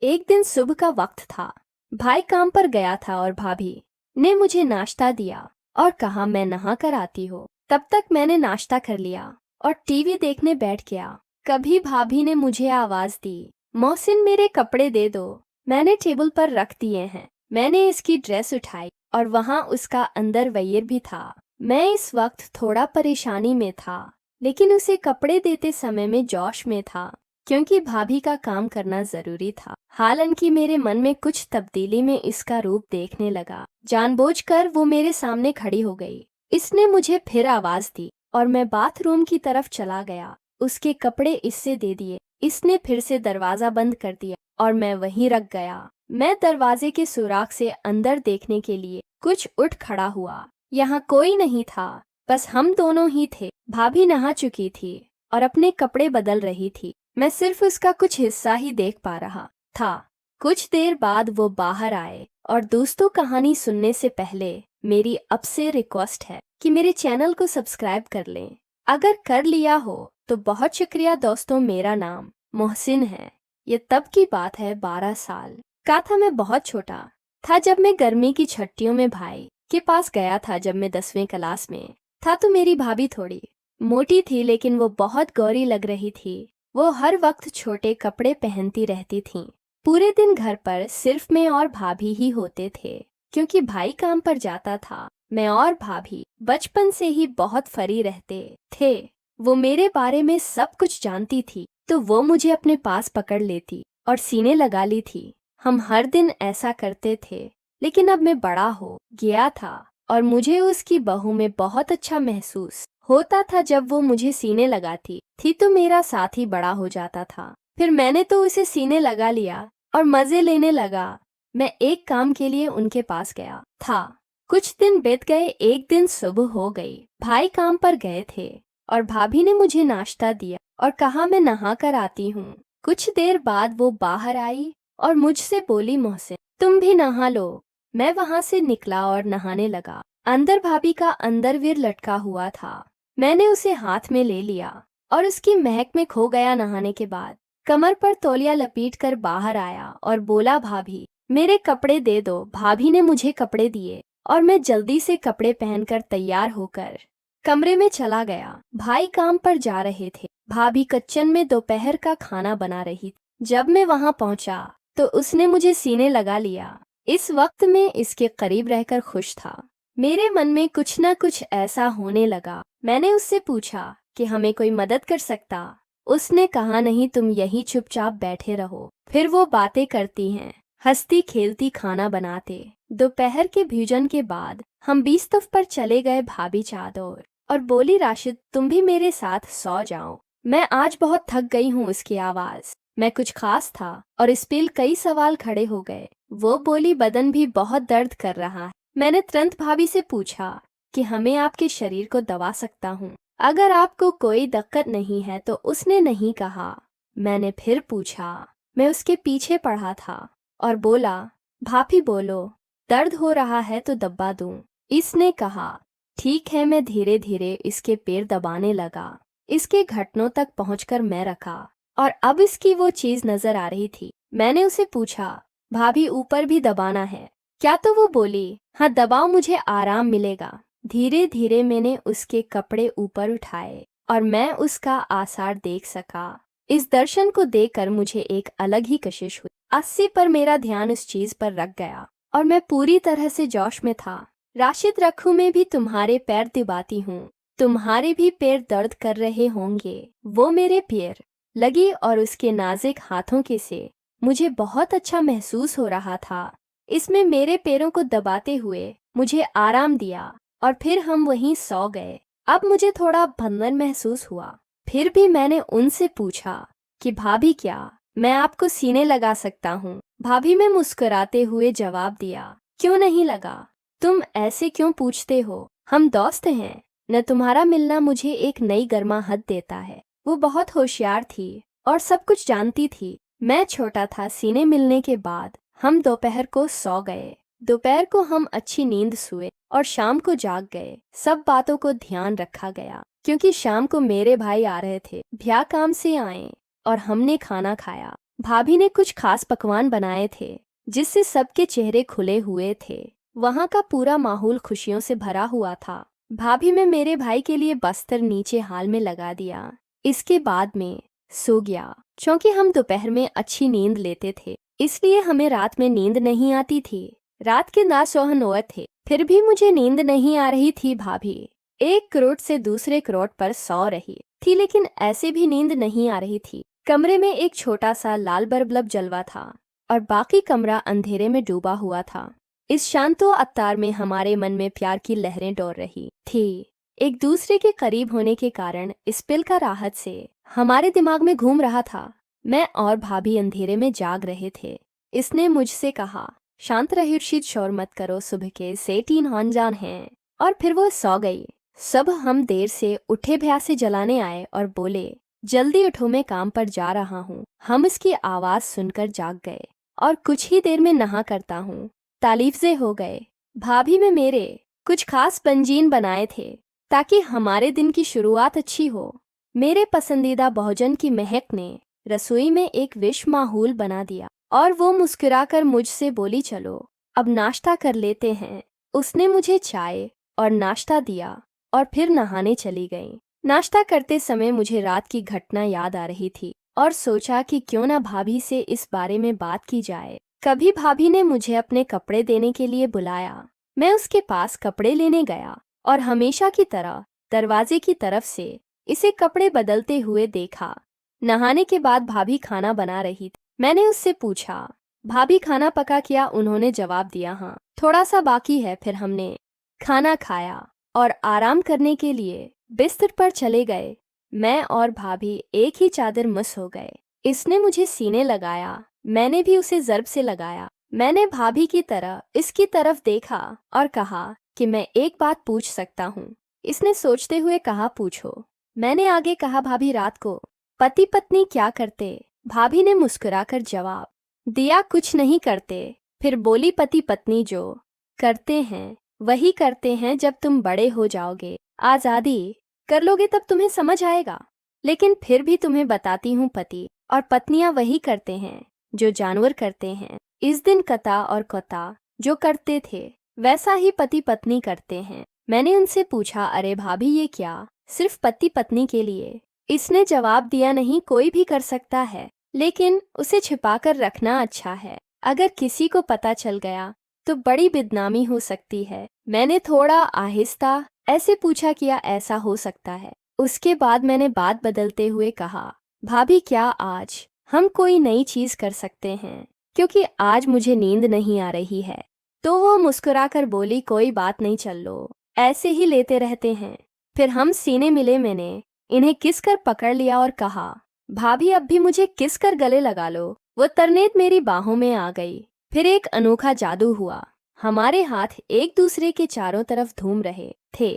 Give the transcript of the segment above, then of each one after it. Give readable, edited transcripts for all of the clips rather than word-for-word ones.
एक दिन सुबह का वक्त था। भाई काम पर गया था और भाभी ने मुझे नाश्ता दिया और कहा मैं नहा कर आती हूँ। तब तक मैंने नाश्ता कर लिया और टीवी देखने बैठ गया। कभी भाभी ने मुझे आवाज दी, मोहसिन मेरे कपड़े दे दो। मैंने टेबल पर रख दिए हैं। मैंने इसकी ड्रेस उठाई और वहां उसका अंडरवियर भी था। मैं इस वक्त थोड़ा परेशानी में था, लेकिन उसे कपड़े देते समय में जोश में था, क्योंकि भाभी का काम करना जरूरी था। हालांकि मेरे मन में कुछ तब्दीली में इसका रूप देखने लगा। जानबूझकर वो मेरे सामने खड़ी हो गई। इसने मुझे फिर आवाज दी और मैं बाथरूम की तरफ चला गया। उसके कपड़े इससे दे दिए। इसने फिर से दरवाजा बंद कर दिया और मैं वहीं रख गया। मैं दरवाजे के सुराख से अंदर देखने के लिए कुछ उठ खड़ा हुआ। यहाँ कोई नहीं था, बस हम दोनों ही थे। भाभी नहा चुकी थी और अपने कपड़े बदल रही थी। मैं सिर्फ उसका कुछ हिस्सा ही देख पा रहा था। कुछ देर बाद वो बाहर आए और दोस्तों, कहानी सुनने से पहले मेरी अब से रिक्वेस्ट है कि मेरे चैनल को सब्सक्राइब कर लें। अगर कर लिया हो तो बहुत शुक्रिया दोस्तों। मेरा नाम मोहसिन है। ये तब की बात है, 12 साल का था। मैं बहुत छोटा था जब मैं गर्मी की छुट्टियों में भाई के पास गया था। जब मैं 10वीं क्लास में था तो मेरी भाभी थोड़ी मोटी थी, लेकिन वो बहुत गौरी लग रही थी। वो हर वक्त छोटे कपड़े पहनती रहती थीं। पूरे दिन घर पर सिर्फ मैं और भाभी ही होते थे, क्योंकि भाई काम पर जाता था। मैं और भाभी बचपन से ही बहुत फरी रहते थे। वो मेरे बारे में सब कुछ जानती थी, तो वो मुझे अपने पास पकड़ लेती और सीने लगा ली थी। हम हर दिन ऐसा करते थे, लेकिन अब मैं बड़ा हो गया था और मुझे उसकी बहू में बहुत अच्छा महसूस होता था। जब वो मुझे सीने लगाती थी तो मेरा साथ ही बड़ा हो जाता था। फिर मैंने तो उसे सीने लगा लिया और मजे लेने लगा। मैं एक काम के लिए उनके पास गया था। कुछ दिन बीत गए। एक दिन सुबह हो गई। भाई काम पर गए थे और भाभी ने मुझे नाश्ता दिया और कहा मैं नहा कर आती हूँ। कुछ देर बाद वो बाहर आई और मुझसे बोली, मोहसिन तुम भी नहा लो। मैं वहां से निकला और नहाने लगा। अंदर भाभी का अंडरवियर लटका हुआ था। मैंने उसे हाथ में ले लिया और उसकी महक में खो गया। नहाने के बाद कमर पर तौलिया लपेट कर बाहर आया और बोला, भाभी मेरे कपड़े दे दो। भाभी ने मुझे कपड़े दिए और मैं जल्दी से कपड़े पहनकर तैयार होकर कमरे में चला गया। भाई काम पर जा रहे थे। भाभी किचन में दोपहर का खाना बना रही थी। जब मैं वहां पहुंचा तो उसने मुझे सीने लगा लिया। इस वक्त मैं इसके करीब रहकर खुश था। मेरे मन में कुछ न कुछ ऐसा होने लगा। मैंने उससे पूछा कि हमें कोई मदद कर सकता। उसने कहा, नहीं, तुम यहीं चुपचाप बैठे रहो। फिर वो बातें करती हैं, हंसती खेलती खाना बनाते। दोपहर के भोजन के बाद हम बिस्तर पर चले गए। भाभी चादर और बोली, राशिद तुम भी मेरे साथ सो जाओ, मैं आज बहुत थक गई हूँ। उसकी आवाज में कुछ खास था और इस पर कई सवाल खड़े हो गए। वो बोली, बदन भी बहुत दर्द कर रहा है। मैंने तुरंत भाभी से पूछा कि हमें आपके शरीर को दबा सकता हूँ अगर आपको कोई दिक्कत नहीं है तो। उसने नहीं कहा। मैंने फिर पूछा। मैं उसके पीछे पड़ा था और बोला, भाभी बोलो, दर्द हो रहा है तो दबा दूं। इसने कहा, ठीक है। मैं धीरे धीरे इसके पैर दबाने लगा। इसके घुटनों तक पहुंचकर मैं रखा और अब इसकी वो चीज नजर आ रही थी। मैंने उसे पूछा, भाभी ऊपर भी दबाना है क्या? तो वो बोली, हाँ दबाओ, मुझे आराम मिलेगा। धीरे धीरे मैंने उसके कपड़े ऊपर उठाए और मैं उसका आसार देख सका। इस दर्शन को देखकर मुझे एक अलग ही कशिश हुई। 80 पर मेरा ध्यान उस चीज पर रख गया और मैं पूरी तरह से जोश में था। राशिद, रखूं मैं भी तुम्हारे पैर दबाती हूँ, तुम्हारे भी पैर दर्द कर रहे होंगे। वो मेरे पैर लगी और उसके नाजुक हाथों के से मुझे बहुत अच्छा महसूस हो रहा था। इसमें मेरे पैरों को दबाते हुए मुझे आराम दिया और फिर हम वहीं सो गए। अब मुझे थोड़ा बंधन महसूस हुआ। फिर भी मैंने उनसे पूछा कि भाभी क्या मैं आपको सीने लगा सकता हूँ? भाभी में मुस्कुराते हुए जवाब दिया, क्यों नहीं लगा? तुम ऐसे क्यों पूछते हो? हम दोस्त हैं न। तुम्हारा मिलना मुझे एक नई गर्माहट देता है। वो बहुत होशियार थी और सब कुछ जानती थी। मैं छोटा था। सीने मिलने के बाद हम दोपहर को सो गए। दोपहर को हम अच्छी नींद सोए और शाम को जाग गए। सब बातों को ध्यान रखा गया, क्योंकि शाम को मेरे भाई आ रहे थे। भैया काम से आए और हमने खाना खाया। भाभी ने कुछ खास पकवान बनाए थे जिससे सबके चेहरे खुले हुए थे। वहां का पूरा माहौल खुशियों से भरा हुआ था। भाभी ने मेरे भाई के लिए बस्तर नीचे हाल में लगा दिया। इसके बाद में सो गया। क्योंकि हम दोपहर में अच्छी नींद लेते थे, इसलिए हमें रात में नींद नहीं आती थी। रात के 9 थे, फिर भी मुझे नींद नहीं आ रही थी। भाभी एक करोड़ से दूसरे करोड़ पर सो रही थी, लेकिन ऐसे भी नींद नहीं आ रही थी। कमरे में एक छोटा सा लाल बल्ब जलवा था और बाकी कमरा अंधेरे में डूबा हुआ था। इस शांतो अवतार में हमारे मन में प्यार की लहरें दौड़ रही थी। एक दूसरे के करीब होने के कारण इस पिल का राहत से हमारे दिमाग में घूम रहा था। मैं और भाभी अंधेरे में जाग रहे थे। इसने मुझसे कहा, शांत रहो शीत, शोर मत करो, सुबह के से 3 होन जान हैं। और फिर वो सो गई। सब हम देर से उठे भ्यासे जलाने आए और बोले, जल्दी उठो, मैं काम पर जा रहा हूँ। हम इसकी आवाज सुनकर जाग गए और कुछ ही देर में नहा करता हूँ। तालीफ़े हो गए। भाभी में मेरे कुछ खास पंजीन बनाए थे ताकि हमारे दिन की शुरुआत अच्छी हो। मेरे पसंदीदा भोजन की महक ने रसोई में एक विश्व माहौल बना दिया और वो मुस्कुराकर मुझसे बोली, चलो अब नाश्ता कर लेते हैं। उसने मुझे चाय और नाश्ता दिया और फिर नहाने चली गई। नाश्ता करते समय मुझे रात की घटना याद आ रही थी और सोचा कि क्यों ना भाभी से इस बारे में बात की जाए। कभी भाभी ने मुझे अपने कपड़े देने के लिए बुलाया। मैं उसके पास कपड़े लेने गया और हमेशा की तरह दरवाजे की तरफ से इसे कपड़े बदलते हुए देखा। नहाने के बाद भाभी खाना बना रही थी। मैंने उससे पूछा, भाभी खाना पका क्या? उन्होंने जवाब दिया, हाँ, थोड़ा सा बाकी है। फिर हमने खाना खाया और आराम करने के लिए बिस्तर पर चले गए। मैं और भाभी एक ही चादर मस हो गए। इसने मुझे सीने लगाया, मैंने भी उसे ज़र्ब से लगाया। मैंने भाभी की तरह इसकी तरफ देखा और कहा कि मैं एक बात पूछ सकता हूँ। इसने सोचते हुए कहा, पूछो। मैंने आगे कहा, भाभी रात को पति पत्नी क्या करते? भाभी ने मुस्कुराकर जवाब दिया, कुछ नहीं करते। फिर बोली, पति पत्नी जो करते हैं वही करते हैं। जब तुम बड़े हो जाओगे, आज़ादी कर लोगे, तब तुम्हें समझ आएगा। लेकिन फिर भी तुम्हें बताती हूँ, पति और पत्नियां वही करते हैं जो जानवर करते हैं। इस दिन कता और कोता जो करते थे वैसा ही पति पत्नी करते हैं। मैंने उनसे पूछा, अरे भाभी ये क्या सिर्फ पति पत्नी के लिए? इसने जवाब दिया, नहीं, कोई भी कर सकता है, लेकिन उसे छिपाकर रखना अच्छा है। अगर किसी को पता चल गया तो बड़ी बदनामी हो सकती है। मैंने थोड़ा आहिस्ता ऐसे पूछा, किया ऐसा हो सकता है? उसके बाद मैंने बात बदलते हुए कहा, भाभी क्या आज हम कोई नई चीज कर सकते हैं? क्योंकि आज मुझे नींद नहीं आ रही है। तो वो मुस्कुराकर बोली, कोई बात नहीं, चल लो, ऐसे ही लेते रहते हैं। फिर हम सीने मिले। मैंने इन्हें किस कर पकड़ लिया और कहा, भाभी अब भी मुझे किस कर गले लगा लो। वो तरनेत मेरी बाहों में आ गई। फिर एक अनोखा जादू हुआ। हमारे हाथ एक दूसरे के चारों तरफ घूम रहे थे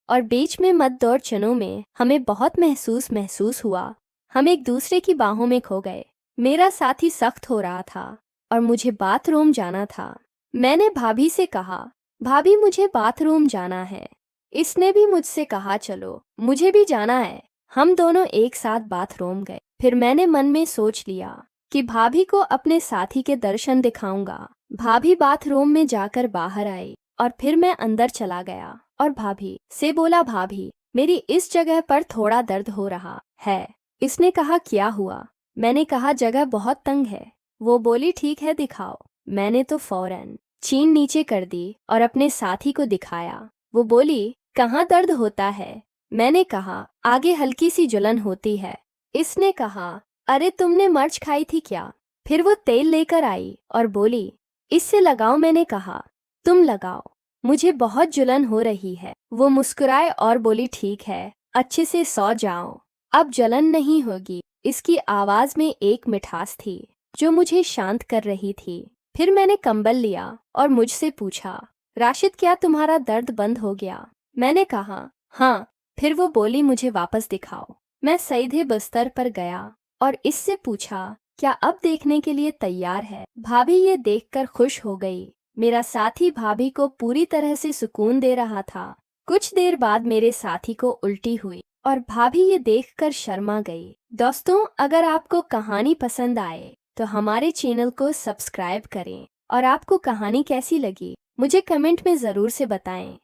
और बीच में मत दौड़ क्षणों में हमें बहुत महसूस हुआ। हम एक दूसरे की बाहों में खो गए। मेरा साथी सख्त हो रहा था और मुझे बाथरूम जाना था। मैंने भाभी से कहा, भाभी मुझे बाथरूम जाना है। इसने भी मुझसे कहा, चलो मुझे भी जाना है। हम दोनों एक साथ बाथरूम गए। फिर मैंने मन में सोच लिया कि भाभी को अपने साथी के दर्शन दिखाऊंगा। भाभी बाथरूम में जाकर बाहर आई और फिर मैं अंदर चला गया और भाभी से बोला, भाभी मेरी इस जगह पर थोड़ा दर्द हो रहा है। इसने कहा, क्या हुआ? मैंने कहा, जगह बहुत तंग है। वो बोली, ठीक है दिखाओ। मैंने तो फौरन चीन नीचे कर दी और अपने साथी को दिखाया। वो बोली, कहाँ दर्द होता है? मैंने कहा, आगे हल्की सी जलन होती है। इसने कहा, अरे तुमने मिर्च खाई थी क्या? फिर वो तेल लेकर आई और बोली, इससे लगाओ। मैंने कहा, तुम लगाओ, मुझे बहुत जलन हो रही है। वो मुस्कुराए और बोली, ठीक है, अच्छे से सो जाओ, अब जलन नहीं होगी। इसकी आवाज में एक मिठास थी जो मुझे शांत कर रही थी। फिर मैंने कंबल लिया और मुझसे पूछा, राशिद क्या तुम्हारा दर्द बंद हो गया? मैंने कहा, हाँ। फिर वो बोली, मुझे वापस दिखाओ। मैं सीधे बिस्तर पर गया और इससे पूछा, क्या अब देखने के लिए तैयार है? भाभी ये देखकर खुश हो गई। मेरा साथी भाभी को पूरी तरह से सुकून दे रहा था। कुछ देर बाद मेरे साथी को उल्टी हुई और भाभी ये देखकर शर्मा गई। दोस्तों, अगर आपको कहानी पसंद आए तो हमारे चैनल को सब्सक्राइब करें। और आपको कहानी कैसी लगी मुझे कमेंट में ज़रूर से बताएं।